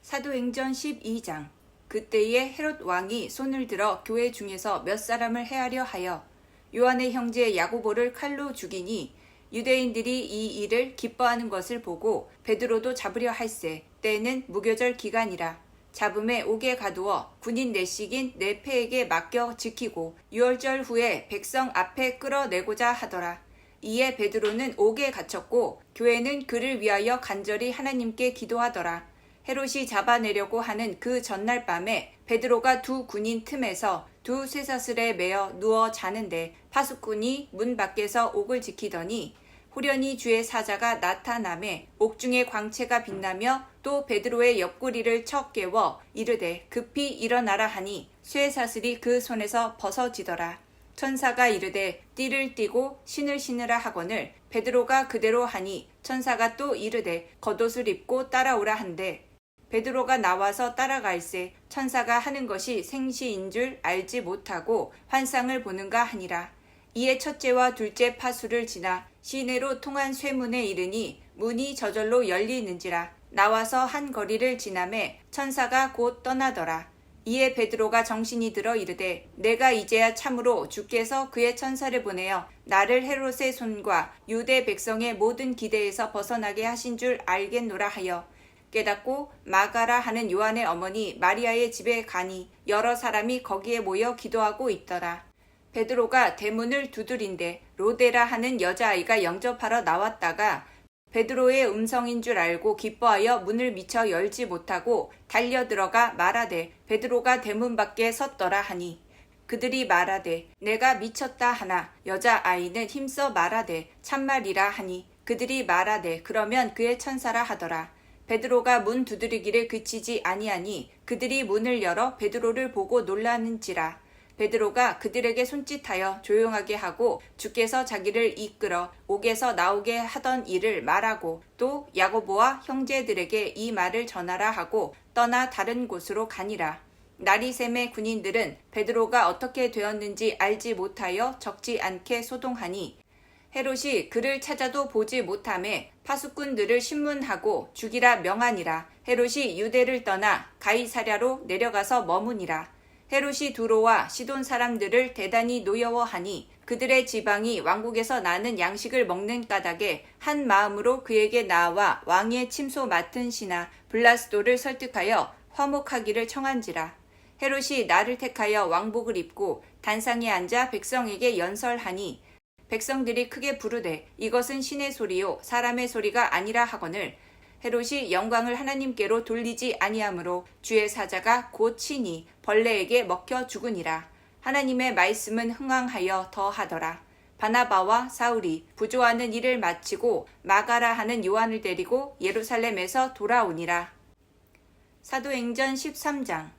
사도행전 12장. 그때에 헤롯 왕이 손을 들어 교회 중에서 몇 사람을 해하려 하여 요한의 형제 야고보를 칼로 죽이니 유대인들이 이 일을 기뻐하는 것을 보고 베드로도 잡으려 할세. 때는 무교절 기간이라. 잡음에 옥에 가두어 군인 내식인 네페에게 맡겨 지키고 유월절 후에 백성 앞에 끌어내고자 하더라. 이에 베드로는 옥에 갇혔고 교회는 그를 위하여 간절히 하나님께 기도하더라. 헤롯이 잡아내려고 하는 그 전날 밤에 베드로가 두 군인 틈에서 두 쇠사슬에 매어 누워 자는데 파수꾼이 문 밖에서 옥을 지키더니 호련히 주의 사자가 나타나매 옥중에 광채가 빛나며 또 베드로의 옆구리를 쳐 깨워 이르되 급히 일어나라 하니 쇠사슬이 그 손에서 벗어지더라. 천사가 이르되 띠를 띠고 신을 신으라 하거늘 베드로가 그대로 하니 천사가 또 이르되 겉옷을 입고 따라오라 한대 베드로가 나와서 따라갈새 천사가 하는 것이 생시인 줄 알지 못하고 환상을 보는가 하니라. 이에 첫째와 둘째 파수를 지나 시내로 통한 쇠문에 이르니 문이 저절로 열리는지라. 나와서 한 거리를 지나매 천사가 곧 떠나더라. 이에 베드로가 정신이 들어 이르되 내가 이제야 참으로 주께서 그의 천사를 보내어 나를 헤롯의 손과 유대 백성의 모든 기대에서 벗어나게 하신 줄 알겠노라 하여 깨닫고 마가라 하는 요한의 어머니 마리아의 집에 가니 여러 사람이 거기에 모여 기도하고 있더라. 베드로가 대문을 두드린데 로데라 하는 여자아이가 영접하러 나왔다가 베드로의 음성인 줄 알고 기뻐하여 문을 미처 열지 못하고 달려들어가 말하되 베드로가 대문 밖에 섰더라 하니 그들이 말하되 내가 미쳤다 하나 여자아이는 힘써 말하되 참말이라 하니 그들이 말하되 그러면 그의 천사라 하더라. 베드로가 문 두드리기를 그치지 아니하니 그들이 문을 열어 베드로를 보고 놀라는지라. 베드로가 그들에게 손짓하여 조용하게 하고 주께서 자기를 이끌어 옥에서 나오게 하던 일을 말하고 또 야고보와 형제들에게 이 말을 전하라 하고 떠나 다른 곳으로 가니라. 날이 샘에 군인들은 베드로가 어떻게 되었는지 알지 못하여 적지 않게 소동하니 헤롯이 그를 찾아도 보지 못하매 파수꾼들을 신문하고 죽이라 명하니라. 헤롯이 유대를 떠나 가이사랴로 내려가서 머무니라. 헤롯이 두로와 시돈 사람들을 대단히 노여워하니 그들의 지방이 왕국에서 나는 양식을 먹는 까닭에 한 마음으로 그에게 나와 왕의 침소 맡은 신하 블라스도를 설득하여 화목하기를 청한지라. 헤롯이 나를 택하여 왕복을 입고 단상에 앉아 백성에게 연설하니 백성들이 크게 부르되 이것은 신의 소리요 사람의 소리가 아니라 하거늘 헤롯이 영광을 하나님께로 돌리지 아니하므로 주의 사자가 곧 친히 벌레에게 먹혀 죽으니라. 하나님의 말씀은 흥왕하여 더하더라. 바나바와 사울이 부조하는 일을 마치고 마가라 하는 요한을 데리고 예루살렘에서 돌아오니라. 사도행전 13장.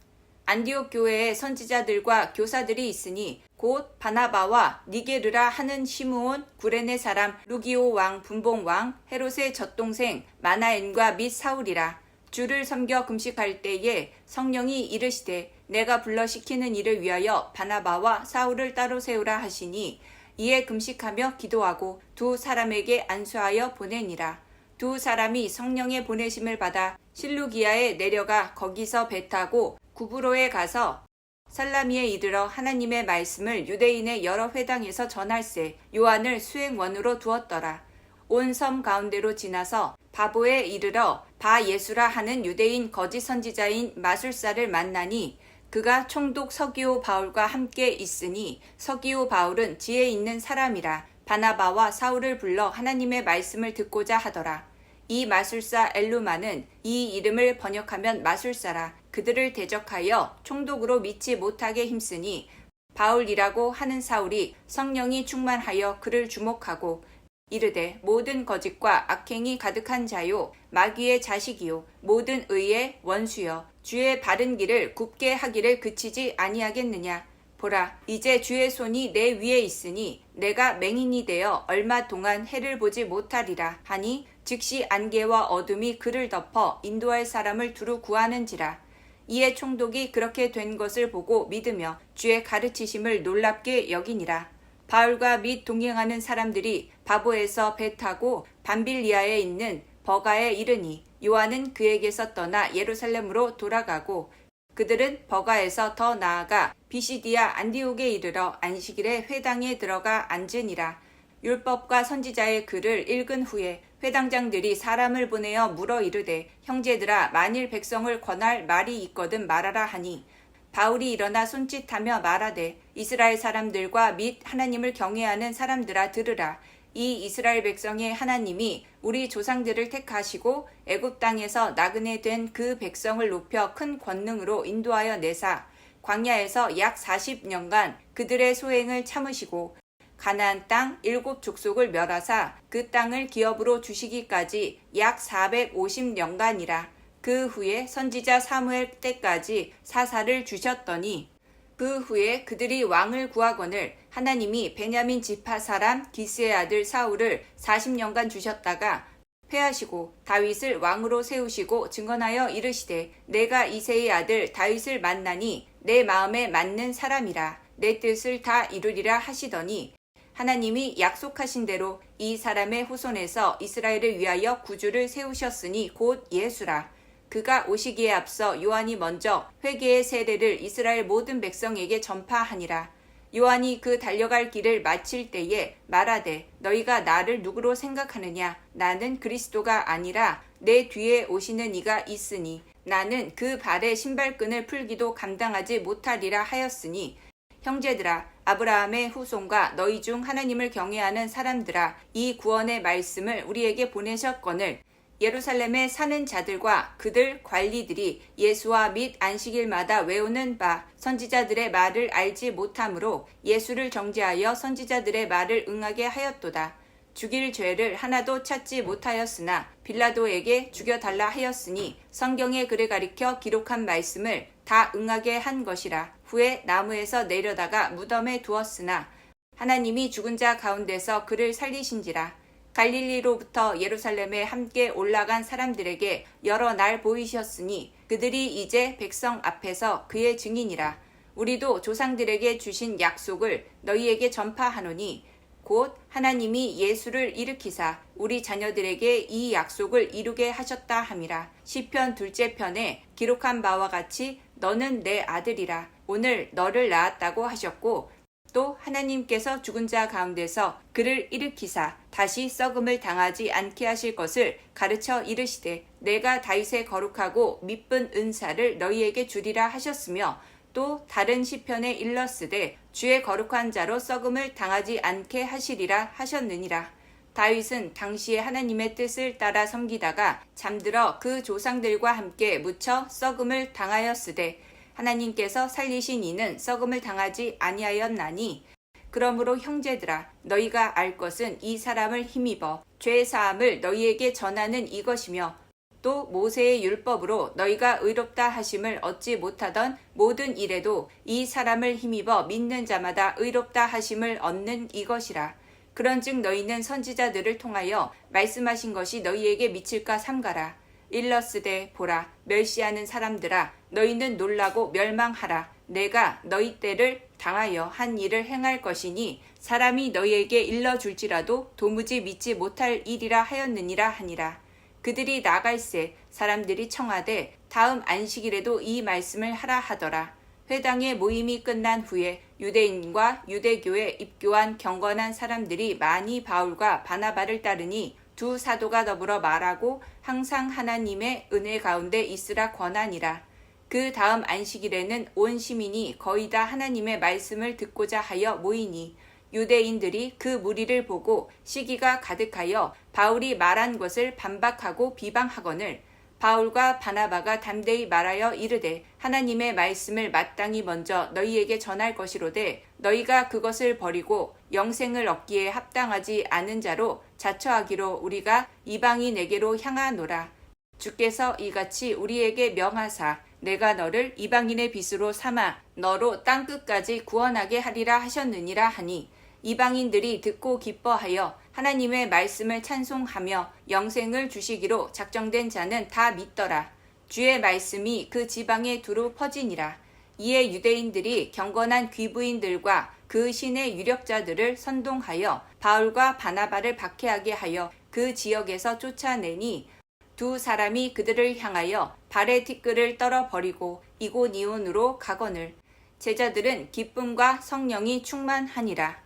안디옥 교회에 선지자들과 교사들이 있으니 곧 바나바와 니게르라 하는 시므온 구레네 사람 루기오 왕 분봉 왕 헤롯의 젖동생 마나엔과 및 사울이라. 주를 섬겨 금식할 때에 성령이 이르시되 내가 불러 시키는 일을 위하여 바나바와 사울을 따로 세우라 하시니 이에 금식하며 기도하고 두 사람에게 안수하여 보내니라. 두 사람이 성령의 보내심을 받아 실루기아에 내려가 거기서 배 타고 구브로에 가서 살라미에 이르러 하나님의 말씀을 유대인의 여러 회당에서 전할세 요한을 수행원으로 두었더라. 온 섬 가운데로 지나서 바보에 이르러 바 예수라 하는 유대인 거짓 선지자인 마술사를 만나니 그가 총독 서기오 바울과 함께 있으니 서기오 바울은 지혜 있는 사람이라. 바나바와 사울을 불러 하나님의 말씀을 듣고자 하더라. 이 마술사 엘루마는 이 이름을 번역하면 마술사라. 그들을 대적하여 총독으로 믿지 못하게 힘쓰니 바울이라고 하는 사울이 성령이 충만하여 그를 주목하고 이르되 모든 거짓과 악행이 가득한 자요 마귀의 자식이요 모든 의의 원수여 주의 바른 길을 굽게 하기를 그치지 아니하겠느냐. 보라 이제 주의 손이 내 위에 있으니 내가 맹인이 되어 얼마 동안 해를 보지 못하리라 하니 즉시 안개와 어둠이 그를 덮어 인도할 사람을 두루 구하는지라. 이에 총독이 그렇게 된 것을 보고 믿으며 주의 가르치심을 놀랍게 여기니라. 바울과 및 동행하는 사람들이 바보에서 배 타고 밤빌리아에 있는 버가에 이르니 요한은 그에게서 떠나 예루살렘으로 돌아가고 그들은 버가에서 더 나아가 비시디아 안디옥에 이르러 안식일에 회당에 들어가 앉으니라. 율법과 선지자의 글을 읽은 후에 회당장들이 사람을 보내어 물어 이르되 형제들아 만일 백성을 권할 말이 있거든 말하라 하니 바울이 일어나 손짓하며 말하되 이스라엘 사람들과 및 하나님을 경외하는 사람들아 들으라. 이 이스라엘 백성의 하나님이 우리 조상들을 택하시고 애굽 땅에서 나그네 된 그 백성을 높여 큰 권능으로 인도하여 내사 광야에서 약 40년간 그들의 소행을 참으시고 가나안 땅 7족속을 멸하사 그 땅을 기업으로 주시기까지 약 450년간이라. 그 후에 선지자 사무엘 때까지 사사를 주셨더니 그 후에 그들이 왕을 구하거늘 하나님이 베냐민 지파 사람 기스의 아들 사울을 40년간 주셨다가 패하시고 다윗을 왕으로 세우시고 증언하여 이르시되 내가 이새의 아들 다윗을 만나니 내 마음에 맞는 사람이라 내 뜻을 다 이루리라 하시더니 하나님이 약속하신 대로 이 사람의 후손에서 이스라엘을 위하여 구주를 세우셨으니 곧 예수라. 그가 오시기에 앞서 요한이 먼저 회개의 세례를 이스라엘 모든 백성에게 전파하니라. 요한이 그 달려갈 길을 마칠 때에 말하되 너희가 나를 누구로 생각하느냐 나는 그리스도가 아니라 내 뒤에 오시는 이가 있으니 나는 그 발의 신발끈을 풀기도 감당하지 못하리라 하였으니 형제들아 아브라함의 후손과 너희 중 하나님을 경외하는 사람들아 이 구원의 말씀을 우리에게 보내셨거늘 예루살렘에 사는 자들과 그들 관리들이 예수와 및 안식일마다 외우는 바 선지자들의 말을 알지 못하므로 예수를 정죄하여 선지자들의 말을 응하게 하였도다. 죽일 죄를 하나도 찾지 못하였으나 빌라도에게 죽여달라 하였으니 성경의 글을 가리켜 기록한 말씀을 다 응하게 한 것이라. 후에 나무에서 내려다가 무덤에 두었으나 하나님이 죽은 자 가운데서 그를 살리신지라. 갈릴리로부터 예루살렘에 함께 올라간 사람들에게 여러 날 보이셨으니 그들이 이제 백성 앞에서 그의 증인이라. 우리도 조상들에게 주신 약속을 너희에게 전파하노니 곧 하나님이 예수를 일으키사 우리 자녀들에게 이 약속을 이루게 하셨다 함이라. 시편 2째 편에 기록한 바와 같이 너는 내 아들이라 오늘 너를 낳았다고 하셨고 또 하나님께서 죽은 자 가운데서 그를 일으키사 다시 썩음을 당하지 않게 하실 것을 가르쳐 이르시되 내가 다윗의 거룩하고 미쁜 은사를 너희에게 주리라 하셨으며 또 다른 시편에 일렀으되 주의 거룩한 자로 썩음을 당하지 않게 하시리라 하셨느니라. 다윗은 당시에 하나님의 뜻을 따라 섬기다가 잠들어 그 조상들과 함께 묻혀 썩음을 당하였으되 하나님께서 살리신 이는 썩음을 당하지 아니하였나니 그러므로 형제들아 너희가 알 것은 이 사람을 힘입어 죄 사함을 너희에게 전하는 이것이며 또 모세의 율법으로 너희가 의롭다 하심을 얻지 못하던 모든 일에도 이 사람을 힘입어 믿는 자마다 의롭다 하심을 얻는 이것이라. 그런즉 너희는 선지자들을 통하여 말씀하신 것이 너희에게 미칠까 삼가라. 일러스되 보라 멸시하는 사람들아 너희는 놀라고 멸망하라. 내가 너희 때를 당하여 한 일을 행할 것이니 사람이 너희에게 일러줄지라도 도무지 믿지 못할 일이라 하였느니라 하니라. 그들이 나갈새 사람들이 청하되 다음 안식일에도 이 말씀을 하라 하더라. 회당의 모임이 끝난 후에 유대인과 유대교에 입교한 경건한 사람들이 많이 바울과 바나바를 따르니 두 사도가 더불어 말하고 항상 하나님의 은혜 가운데 있으라 권하니라. 그 다음 안식일에는 온 시민이 거의 다 하나님의 말씀을 듣고자 하여 모이니 유대인들이 그 무리를 보고 시기가 가득하여 바울이 말한 것을 반박하고 비방하거늘 바울과 바나바가 담대히 말하여 이르되 하나님의 말씀을 마땅히 먼저 너희에게 전할 것이로되 너희가 그것을 버리고 영생을 얻기에 합당하지 않은 자로 자처하기로 우리가 이방인에게로 향하노라. 주께서 이같이 우리에게 명하사 내가 너를 이방인의 빚으로 삼아 너로 땅끝까지 구원하게 하리라 하셨느니라 하니 이방인들이 듣고 기뻐하여 하나님의 말씀을 찬송하며 영생을 주시기로 작정된 자는 다 믿더라. 주의 말씀이 그 지방에 두루 퍼지니라. 이에 유대인들이 경건한 귀부인들과 그 신의 유력자들을 선동하여 바울과 바나바를 박해하게 하여 그 지역에서 쫓아내니 두 사람이 그들을 향하여 발의 티끌을 떨어 버리고 이고니온으로 가거늘 제자들은 기쁨과 성령이 충만하니라.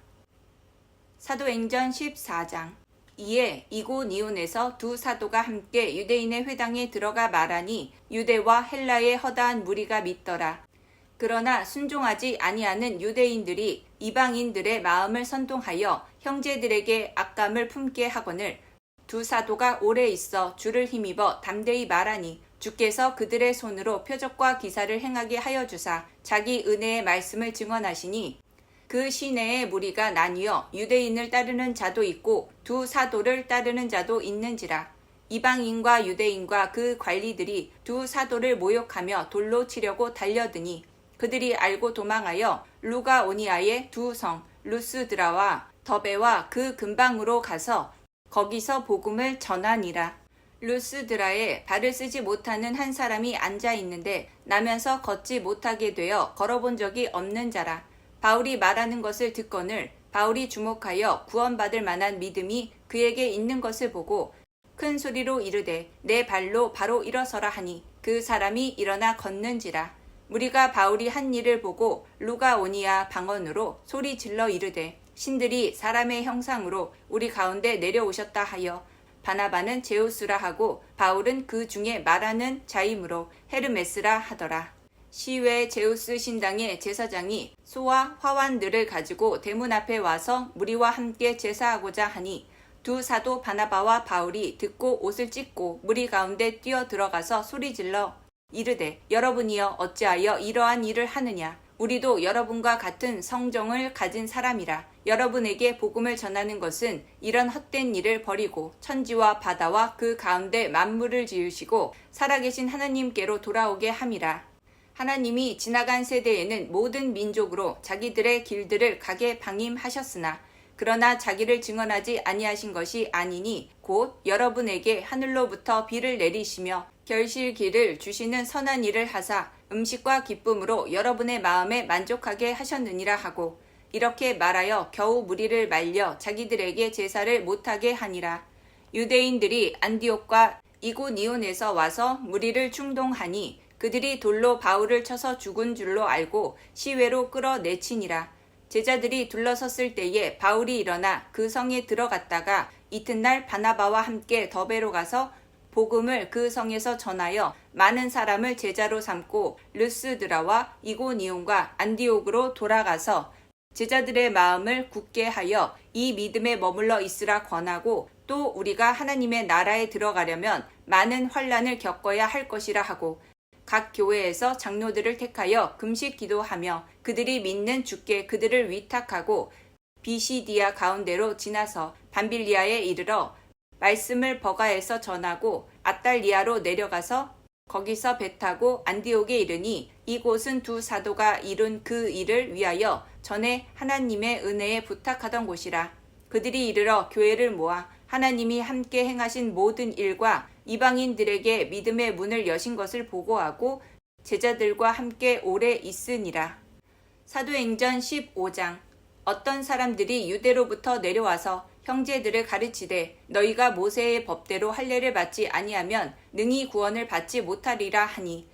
사도행전 14장. 이에 이고니온에서 두 사도가 함께 유대인의 회당에 들어가 말하니 유대와 헬라의 허다한 무리가 믿더라. 그러나 순종하지 아니하는 유대인들이 이방인들의 마음을 선동하여 형제들에게 악감을 품게 하거늘 두 사도가 오래 있어 주를 힘입어 담대히 말하니 주께서 그들의 손으로 표적과 기사를 행하게 하여 주사 자기 은혜의 말씀을 증언하시니 그 시내의 무리가 나뉘어 유대인을 따르는 자도 있고 두 사도를 따르는 자도 있는지라. 이방인과 유대인과 그 관리들이 두 사도를 모욕하며 돌로 치려고 달려드니 그들이 알고 도망하여 루가오니아의 두 성 루스드라와 더베와 그 근방으로 가서 거기서 복음을 전하니라. 루스드라에 발을 쓰지 못하는 한 사람이 앉아 있는데 나면서 걷지 못하게 되어 걸어본 적이 없는 자라. 바울이 말하는 것을 듣거늘 바울이 주목하여 구원받을 만한 믿음이 그에게 있는 것을 보고 큰 소리로 이르되 내 발로 바로 일어서라 하니 그 사람이 일어나 걷는지라. 무리가 바울이 한 일을 보고 루가오니아 방언으로 소리 질러 이르되 신들이 사람의 형상으로 우리 가운데 내려오셨다 하여 바나바는 제우스라 하고 바울은 그 중에 말하는 자이므로 헤르메스라 하더라. 시외 제우스 신당의 제사장이 소와 화환들을 가지고 대문 앞에 와서 무리와 함께 제사하고자 하니 두 사도 바나바와 바울이 듣고 옷을 찢고 무리 가운데 뛰어 들어가서 소리질러 이르되 여러분이여 어찌하여 이러한 일을 하느냐. 우리도 여러분과 같은 성정을 가진 사람이라. 여러분에게 복음을 전하는 것은 이런 헛된 일을 버리고 천지와 바다와 그 가운데 만물을 지으시고 살아계신 하나님께로 돌아오게 함이라. 하나님이 지나간 세대에는 모든 민족으로 자기들의 길들을 가게 방임하셨으나 그러나 자기를 증언하지 아니하신 것이 아니니 곧 여러분에게 하늘로부터 비를 내리시며 결실기를 주시는 선한 일을 하사 음식과 기쁨으로 여러분의 마음에 만족하게 하셨느니라 하고 이렇게 말하여 겨우 무리를 말려 자기들에게 제사를 못하게 하니라. 유대인들이 안디옥과 이고니온에서 와서 무리를 충동하니 그들이 돌로 바울을 쳐서 죽은 줄로 알고 시외로 끌어내치니라. 제자들이 둘러섰을 때에 바울이 일어나 그 성에 들어갔다가 이튿날 바나바와 함께 더베로 가서 복음을 그 성에서 전하여 많은 사람을 제자로 삼고 르스드라와 이고니온과 안디옥으로 돌아가서 제자들의 마음을 굳게 하여 이 믿음에 머물러 있으라 권하고 또 우리가 하나님의 나라에 들어가려면 많은 환난을 겪어야 할 것이라 하고 각 교회에서 장로들을 택하여 금식 기도하며 그들이 믿는 주께 그들을 위탁하고 비시디아 가운데로 지나서 밤빌리아에 이르러 말씀을 버가에서 전하고 아달리아로 내려가서 거기서 배 타고 안디옥에 이르니 이곳은 두 사도가 이룬 그 일을 위하여 전에 하나님의 은혜에 부탁하던 곳이라. 그들이 이르러 교회를 모아 하나님이 함께 행하신 모든 일과 이방인들에게 믿음의 문을 여신 것을 보고하고 제자들과 함께 오래 있으니라. 사도행전 15장. 어떤 사람들이 유대로부터 내려와서 형제들을 가르치되 너희가 모세의 법대로 할례를 받지 아니하면 능히 구원을 받지 못하리라 하니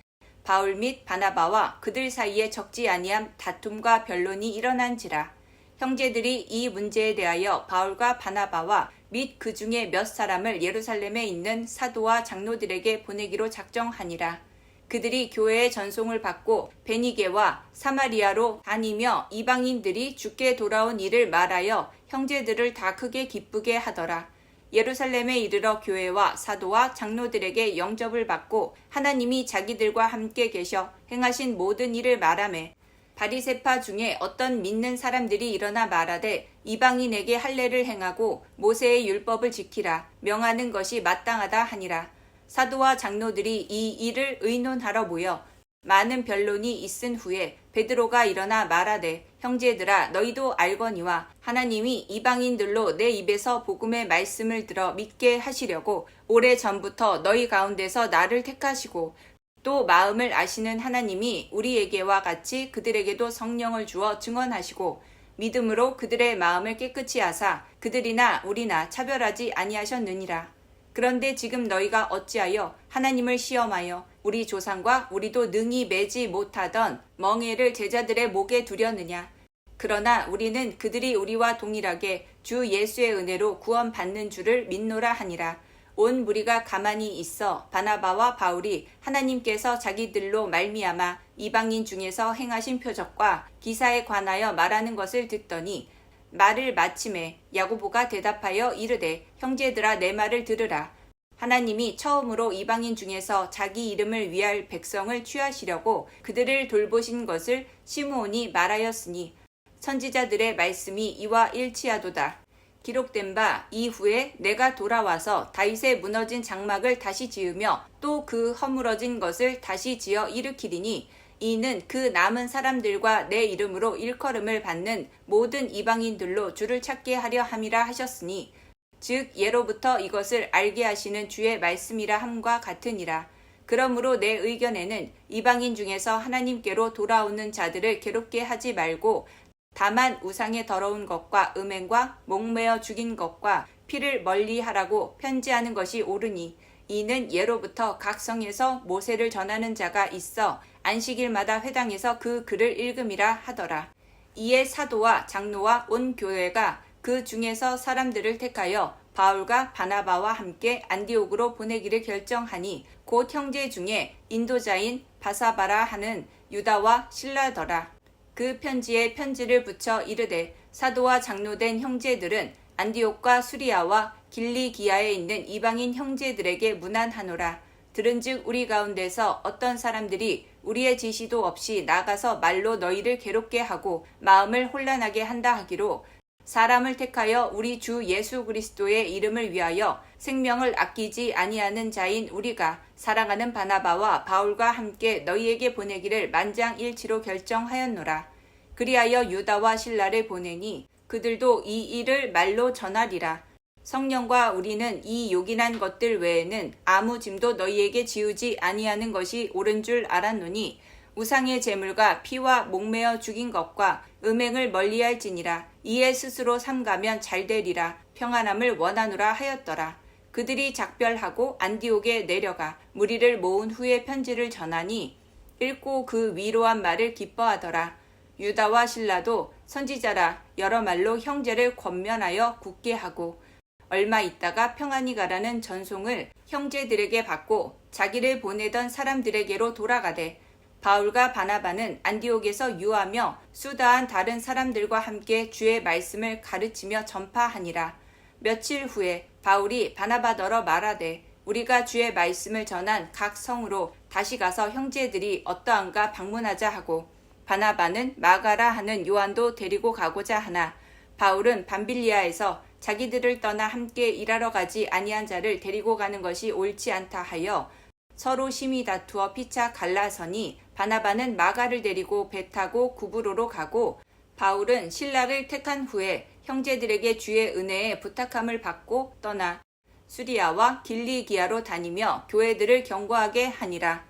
바울 및 바나바와 그들 사이에 적지 아니한 다툼과 변론이 일어난지라. 형제들이 이 문제에 대하여 바울과 바나바와 및 그 중에 몇 사람을 예루살렘에 있는 사도와 장로들에게 보내기로 작정하니라. 그들이 교회의 전송을 받고 베니게와 사마리아로 다니며 이방인들이 주께 돌아온 일을 말하여 형제들을 다 크게 기쁘게 하더라. 예루살렘에 이르러 교회와 사도와 장로들에게 영접을 받고 하나님이 자기들과 함께 계셔 행하신 모든 일을 말하매 바리새파 중에 어떤 믿는 사람들이 일어나 말하되 이방인에게 할례를 행하고 모세의 율법을 지키라 명하는 것이 마땅하다 하니라. 사도와 장로들이 이 일을 의논하러 모여 많은 변론이 있은 후에 베드로가 일어나 말하되 형제들아 너희도 알거니와 하나님이 이방인들로 내 입에서 복음의 말씀을 들어 믿게 하시려고 오래전부터 너희 가운데서 나를 택하시고 또 마음을 아시는 하나님이 우리에게와 같이 그들에게도 성령을 주어 증언하시고 믿음으로 그들의 마음을 깨끗이 하사 그들이나 우리나 차별하지 아니하셨느니라. 그런데 지금 너희가 어찌하여 하나님을 시험하여 우리 조상과 우리도 능히 매지 못하던 멍에를 제자들의 목에 두려느냐. 그러나 우리는 그들이 우리와 동일하게 주 예수의 은혜로 구원받는 줄을 믿노라 하니라. 온 무리가 가만히 있어 바나바와 바울이 하나님께서 자기들로 말미암아 이방인 중에서 행하신 표적과 기사에 관하여 말하는 것을 듣더니 말을 마침에 야고보가 대답하여 이르되 형제들아 내 말을 들으라. 하나님이 처음으로 이방인 중에서 자기 이름을 위할 백성을 취하시려고 그들을 돌보신 것을 시므온이 말하였으니 선지자들의 말씀이 이와 일치하도다. 기록된 바 이후에 내가 돌아와서 다윗의 무너진 장막을 다시 지으며 또 그 허물어진 것을 다시 지어 일으키리니 이는 그 남은 사람들과 내 이름으로 일컬음을 받는 모든 이방인들로 주를 찾게 하려 함이라 하셨으니 즉 예로부터 이것을 알게 하시는 주의 말씀이라 함과 같으니라. 그러므로 내 의견에는 이방인 중에서 하나님께로 돌아오는 자들을 괴롭게 하지 말고 다만 우상의 더러운 것과 음행과 목매어 죽인 것과 피를 멀리하라고 편지하는 것이 옳으니 이는 예로부터 각 성에서 모세를 전하는 자가 있어 안식일마다 회당에서 그 글을 읽음이라 하더라. 이에 사도와 장로와 온 교회가 그 중에서 사람들을 택하여 바울과 바나바와 함께 안디옥으로 보내기를 결정하니 곧 형제 중에 인도자인 바사바라 하는 유다와 실라더라. 그 편지에 편지를 붙여 이르되 사도와 장로된 형제들은 안디옥과 수리아와 길리기아에 있는 이방인 형제들에게 문안하노라. 들은즉 우리 가운데서 어떤 사람들이 우리의 지시도 없이 나가서 말로 너희를 괴롭게 하고 마음을 혼란하게 한다 하기로 사람을 택하여 우리 주 예수 그리스도의 이름을 위하여 생명을 아끼지 아니하는 자인 우리가 사랑하는 바나바와 바울과 함께 너희에게 보내기를 만장일치로 결정하였노라. 그리하여 유다와 실라를 보내니 그들도 이 일을 말로 전하리라. 성령과 우리는 이 요긴한 것들 외에는 아무 짐도 너희에게 지우지 아니하는 것이 옳은 줄 알았노니 우상의 제물과 피와 목매어 죽인 것과 음행을 멀리할지니라. 이에 스스로 삼가면 잘되리라. 평안함을 원하노라 하였더라. 그들이 작별하고 안디옥에 내려가 무리를 모은 후에 편지를 전하니 읽고 그 위로한 말을 기뻐하더라. 유다와 실라도 선지자라 여러 말로 형제를 권면하여 굳게 하고 얼마 있다가 평안히 가라는 전송을 형제들에게 받고 자기를 보내던 사람들에게로 돌아가되 바울과 바나바는 안디옥에서 유하며 수다한 다른 사람들과 함께 주의 말씀을 가르치며 전파하니라. 며칠 후에 바울이 바나바더러 말하되 우리가 주의 말씀을 전한 각 성으로 다시 가서 형제들이 어떠한가 방문하자 하고 바나바는 마가라 하는 요한도 데리고 가고자 하나 바울은 밤빌리아에서 자기들을 떠나 함께 일하러 가지 아니한 자를 데리고 가는 것이 옳지 않다 하여 서로 심히 다투어 피차 갈라서니 바나바는 마가를 데리고 배 타고 구브로로 가고 바울은 실라를 택한 후에 형제들에게 주의 은혜에 부탁함을 받고 떠나 수리아와 길리기아로 다니며 교회들을 경고하게 하니라.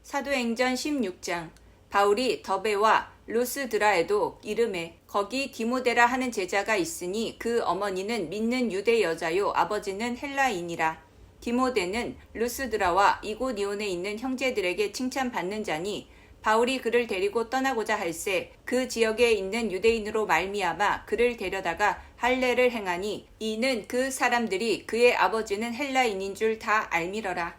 사도행전 16장. 바울이 더베와 루스드라에도 이름에 거기 디모데라 하는 제자가 있으니 그 어머니는 믿는 유대 여자요 아버지는 헬라인이라. 디모데는 루스드라와 이고니온에 있는 형제들에게 칭찬받는 자니 바울이 그를 데리고 떠나고자 할새 그 지역에 있는 유대인으로 말미암아 그를 데려다가 할례를 행하니 이는 그 사람들이 그의 아버지는 헬라인인 줄 다 알미러라.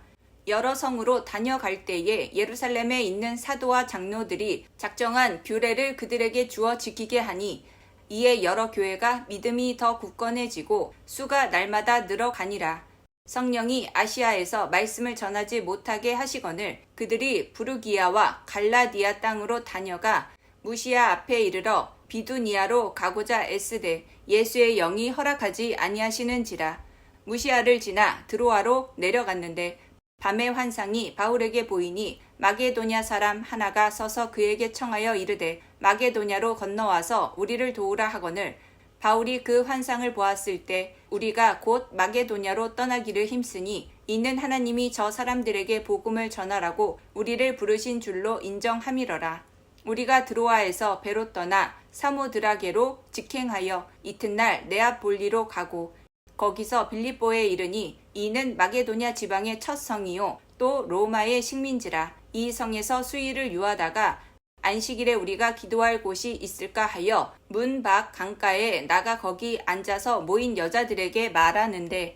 여러 성으로 다녀갈 때에 예루살렘에 있는 사도와 장로들이 작정한 규례를 그들에게 주어 지키게 하니 이에 여러 교회가 믿음이 더 굳건해지고 수가 날마다 늘어가니라. 성령이 아시아에서 말씀을 전하지 못하게 하시거늘 그들이 부르기아와 갈라디아 땅으로 다녀가 무시아 앞에 이르러 비두니아로 가고자 애쓰되 예수의 영이 허락하지 아니하시는지라. 무시아를 지나 드로아로 내려갔는데 밤의 환상이 바울에게 보이니 마게도냐 사람 하나가 서서 그에게 청하여 이르되 마게도냐로 건너와서 우리를 도우라 하거늘 바울이 그 환상을 보았을 때 우리가 곧 마게도냐로 떠나기를 힘쓰니 이는 하나님이 저 사람들에게 복음을 전하라고 우리를 부르신 줄로 인정함이러라. 우리가 드로아에서 배로 떠나 사모드라게로 직행하여 이튿날 네아폴리로 가고 거기서 빌립보에 이르니 이는 마게도냐 지방의 첫 성이요 또 로마의 식민지라. 이 성에서 수일을 유하다가 안식일에 우리가 기도할 곳이 있을까 하여 문 밖 강가에 나가 거기 앉아서 모인 여자들에게 말하는데,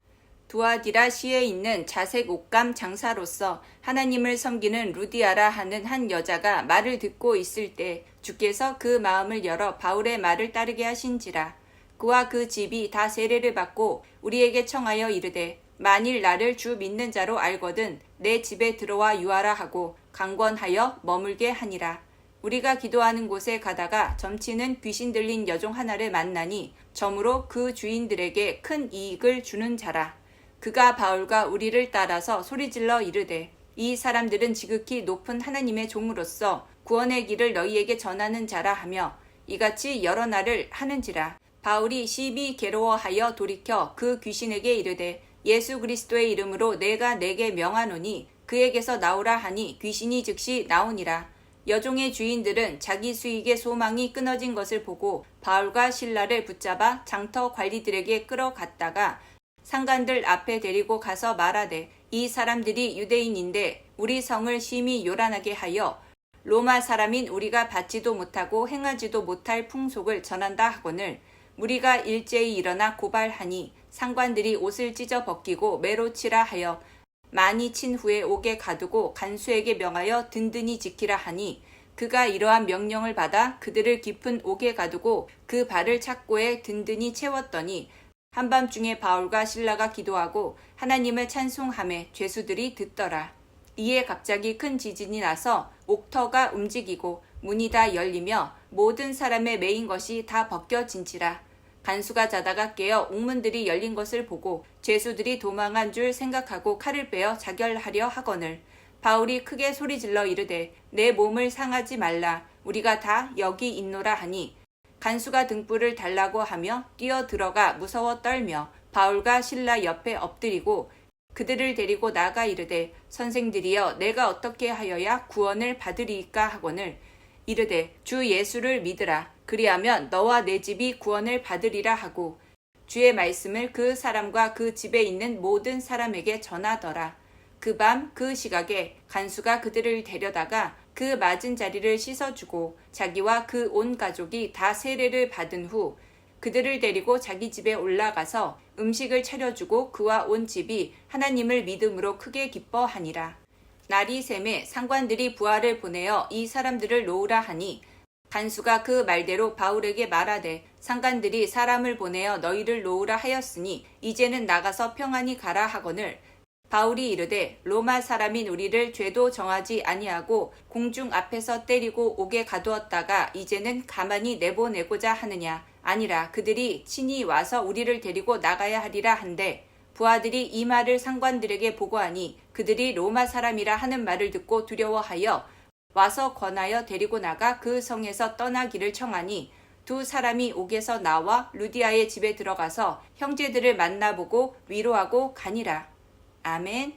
두아디라 시에 있는 자색 옷감 장사로서 하나님을 섬기는 루디아라 하는 한 여자가 말을 듣고 있을 때 주께서 그 마음을 열어 바울의 말을 따르게 하신지라. 그와 그 집이 다 세례를 받고 우리에게 청하여 이르되, 만일 나를 주 믿는 자로 알거든 내 집에 들어와 유하라 하고 강권하여 머물게 하니라. 우리가 기도하는 곳에 가다가 점치는 귀신 들린 여종 하나를 만나니 점으로 그 주인들에게 큰 이익을 주는 자라. 그가 바울과 우리를 따라서 소리질러 이르되, 이 사람들은 지극히 높은 하나님의 종으로서 구원의 길을 너희에게 전하는 자라 하며 이같이 여러 날을 하는지라. 바울이 심히 괴로워하여 돌이켜 그 귀신에게 이르되, 예수 그리스도의 이름으로 내가 내게 명하노니 그에게서 나오라 하니 귀신이 즉시 나오니라. 여종의 주인들은 자기 수익의 소망이 끊어진 것을 보고 바울과 실라를 붙잡아 장터 관리들에게 끌어갔다가 상관들 앞에 데리고 가서 말하되, 이 사람들이 유대인인데 우리 성을 심히 요란하게 하여 로마 사람인 우리가 받지도 못하고 행하지도 못할 풍속을 전한다 하거늘 우리가 일제히 일어나 고발하니 상관들이 옷을 찢어 벗기고 매로 치라 하여 많이 친 후에 옥에 가두고 간수에게 명하여 든든히 지키라 하니, 그가 이러한 명령을 받아 그들을 깊은 옥에 가두고 그 발을 착고에 든든히 채웠더니 한밤중에 바울과 실라가 기도하고 하나님을 찬송하며 죄수들이 듣더라. 이에 갑자기 큰 지진이 나서 옥터가 움직이고 문이 다 열리며 모든 사람의 매인 것이 다 벗겨진지라. 간수가 자다가 깨어 옥문들이 열린 것을 보고 죄수들이 도망한 줄 생각하고 칼을 빼어 자결하려 하거늘 바울이 크게 소리질러 이르되, 내 몸을 상하지 말라. 우리가 다 여기 있노라 하니 간수가 등불을 달라고 하며 뛰어들어가 무서워 떨며 바울과 실라 옆에 엎드리고 그들을 데리고 나가 이르되, 선생들이여 내가 어떻게 하여야 구원을 받으리이까 하거늘 이르되, 주 예수를 믿으라. 그리하면 너와 내 집이 구원을 받으리라 하고 주의 말씀을 그 사람과 그 집에 있는 모든 사람에게 전하더라. 그 밤 그 시각에 간수가 그들을 데려다가 그 맞은 자리를 씻어주고 자기와 그 온 가족이 다 세례를 받은 후 그들을 데리고 자기 집에 올라가서 음식을 차려주고 그와 온 집이 하나님을 믿음으로 크게 기뻐하니라. 날이 샘에 상관들이 부하를 보내어 이 사람들을 놓으라 하니 간수가 그 말대로 바울에게 말하되, 상관들이 사람을 보내어 너희를 놓으라 하였으니 이제는 나가서 평안히 가라 하거늘 바울이 이르되, 로마 사람인 우리를 죄도 정하지 아니하고 공중 앞에서 때리고 옥에 가두었다가 이제는 가만히 내보내고자 하느냐. 아니라 그들이 친히 와서 우리를 데리고 나가야 하리라 한데, 부하들이 이 말을 상관들에게 보고하니 그들이 로마 사람이라 하는 말을 듣고 두려워하여 와서 권하여 데리고 나가 그 성에서 떠나기를 청하니, 두 사람이 옥에서 나와 루디아의 집에 들어가서 형제들을 만나보고 위로하고 가니라. 아멘.